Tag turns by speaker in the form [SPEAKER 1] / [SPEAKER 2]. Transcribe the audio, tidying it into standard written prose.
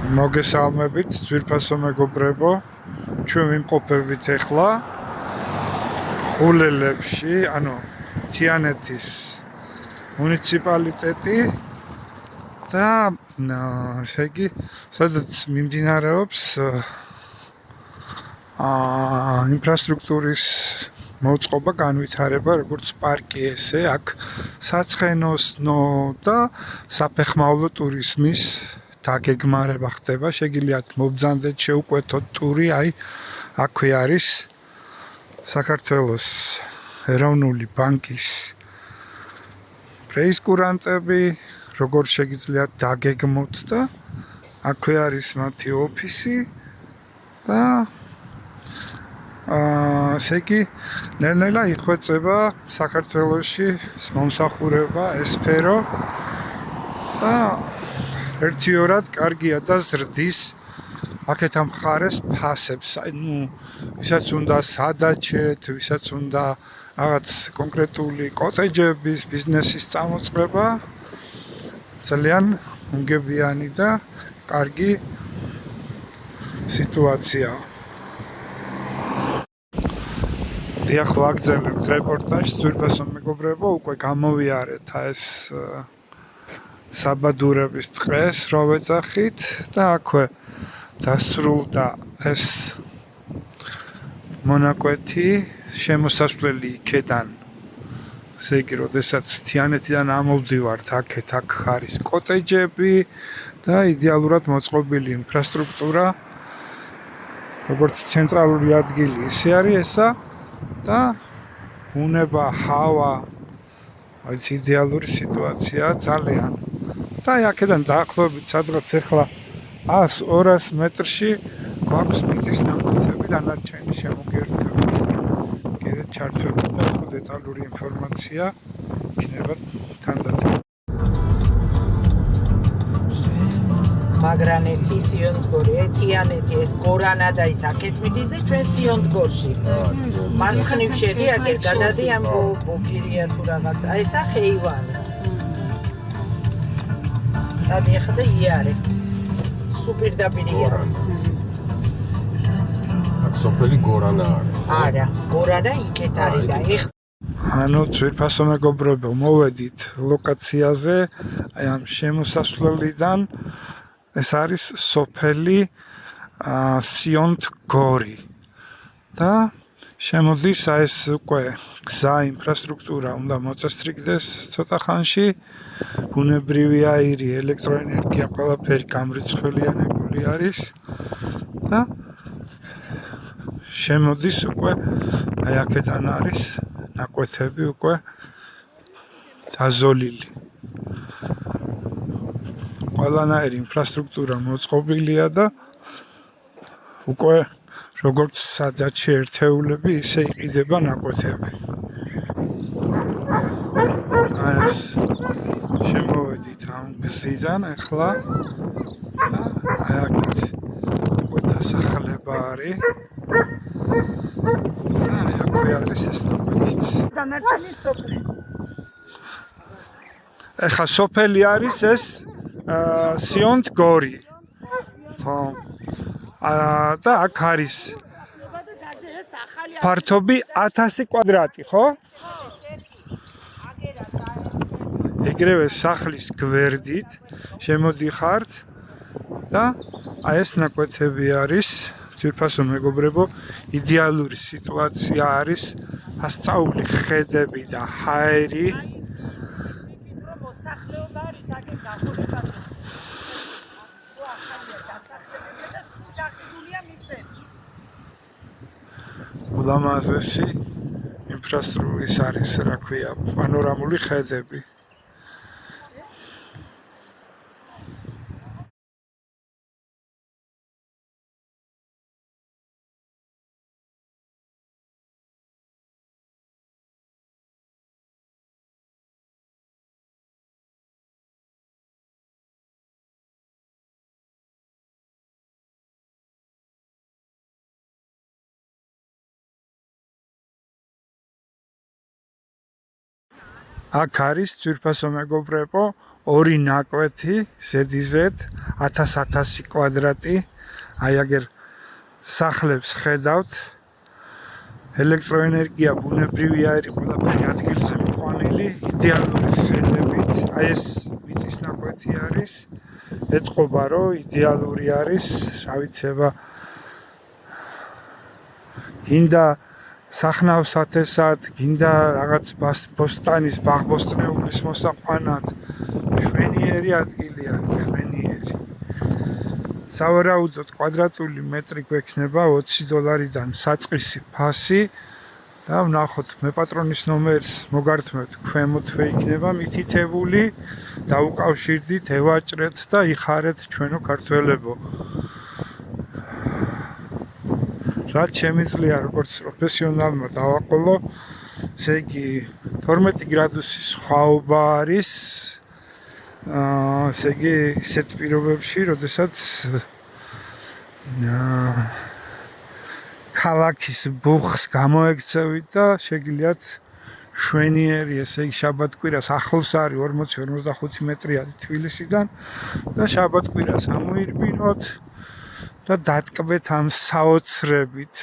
[SPEAKER 1] მოგესალმებით, ძვირფასო მეგობრებო. ჩვენ ვიმყოფებით ახლა ხულელებში, თიანეთის მუნიციპალიტეტი და ესე იგი, სადაც მიმდინარეობს ინფრასტრუქტურის მოწყობა, განვითარება, როგორც პარკი, ესე აქ საცხენოსნო და საფეხმავლო ტურიზმის დაგეგმარება ხდება. შეგიძლიათ მობრძანდეთ, შეუკვეთოთ ტური, აქვე არის საქართველოს ეროვნული ბანკის პრეისკურანტები, როგორ შეგიძლიათ დაგეგმოთ და აქვე არის მათი ოფისი და ესე იგი, ნელ-ნელა იხვეწება საქართველოში მომსახურება ეს სფერო და ერთიორად კარგია და ზრდის აქეთ ამ მხარეს ფასებს. ვისაც უნდა სადაჩეთ, ვისაც უნდა რაღაც კონკრეტული კოტეჯების ბიზნესის წამოწყება, ძალიან უნგებიანი და კარგი სიტუაციაა. დიახ, ვაგრძელებთ რეპორტაჟს, ძვირფასო მეგობრებო, უკვე გამოვიარეთ ეს საბადურების ტყეს, რო ვეძახით და აქვე დასრულდა ეს მონაკვეთი, შემოსასვლელი იქედან. ესე იგი, როდესაც თიანეთიდან ამოვდივართ, აქ არის კოტეჯები და იდეალურად მოწყობილი ინფრასტრუქტურა, როგორც ცენტრალური ადგილი ისე არის ესა და უნება, ჰავა, იდეალური სიტუაციაა ძალიან. და აქედან დაახლოებით სადღაც ახლა 100-200 მეტრში გვაქვს მიწის ნაკვეთები, დანარჩენი შემოგერთებით. კიდე ჩართვები და დეტალური ინფორმაცია იქნება თანდათან.
[SPEAKER 2] მაგრანეთი, სიონდგორი, თიანეთი, ეს გორანა და ის აქეთ მიდის და ჩვენ სიონდგორში. მარცხნივ შედი, აგერ გადადი ამ ბოგირია თუ რაღაც. ესა ხეივანი. ამიხა და იარე. სუპირდაპირი იარე.
[SPEAKER 3] აქ სოფელი გორანა არის.
[SPEAKER 2] არა, გორანა იქეთ არის და
[SPEAKER 1] ძვირფასო მეგობრებო, მოვედით ლოკაციაზე, ამ შემოსასვლელიდან. ეს არის სოფელი სიონდგორი და შემოდის ეს უკვე გზა, ინფრასტრუქტურა უნდა მოწესრიგდეს ცოტა ხანში, ბუნებრივი აირი, ელექტროენერგია, ყველაფერი გამრიცხველიანებული არის და შემოდის უკვე აქედან არის ნაკვეთები უკვე დაზოლილი. ყველანაირი ინფრასტრუქტურა მოწყობილია და უკვე როგორც სადაჩი ერთეულები, ისე იყიდება ნაკვეთები. ეს შემოვედით ამ გზიდან ახლა აქეთ უკვე დასახლება არის. აქვე არის ეს ნაკვეთიც.
[SPEAKER 2] დანარჩენი სოფელი.
[SPEAKER 1] ახლა სოფელი არის ეს სიონდგორი. ხო. და აქ არის ფართობი 1000 კვადრატი, ხო? ეგრევე სახლის გვერდით შემოდიხართ და ეს ნაკვეთები არის, ძვირფასო მეგობრებო, იდეალური სიტუაცია არის, ასწაული ხედები და ჰაერი. ულამაზესი ინფრასტრუქტურის არის, რა ქვია, პანორამული ხედები. აქ არის, ძვირფასო მეგობრებო, ორი ნაკვეთი ზედიზედ 1000 კვადრატი. აი აგერ სახლებს ხედავთ. ელექტროენერგია ბუნებრივი აირი ყველაფერი ადგილზე მიყვანილი, იდეალური ხედებით. აი ეს მიწის ნაკვეთი არის. ეთყობა რომ იდეალური არის, რა ვიცება. გინდა სახნავსათესად, გინდა რაღაც ბოსტანის, ბაღბოსტნეულის მოსაყვანად. შვენიერი ადგილია, შვენიერი. სავარაუდოდ კვადრატული მეტრი გვექნება $20-დან საწყისი ფასი და ვნახოთ მეპატრონის ნომერს მოგართმევთ ქვემოთვე იქნება მითითებული დაუკავშირდით, ევაჭრეთ და იხარეთ ჩვენო ქართველებო. რაც შემიძლია როგორც პროფესიონალმა დავაყოლო, ესე იგი 12 გრადუსის სხვაობა არის. ესე იგი ისეთ პირობებში, როდესაც ქალაქის ბუხს გამოექცევით და შეგიძლიათ შვენიერი, ესე იგი შაბათ-კვირას ახლოს არის 40-45 მეტრი არის თბილისიდან და შაბათ-კვირას ამოირბინოთ და დატკბეთ ამ საოცრებით.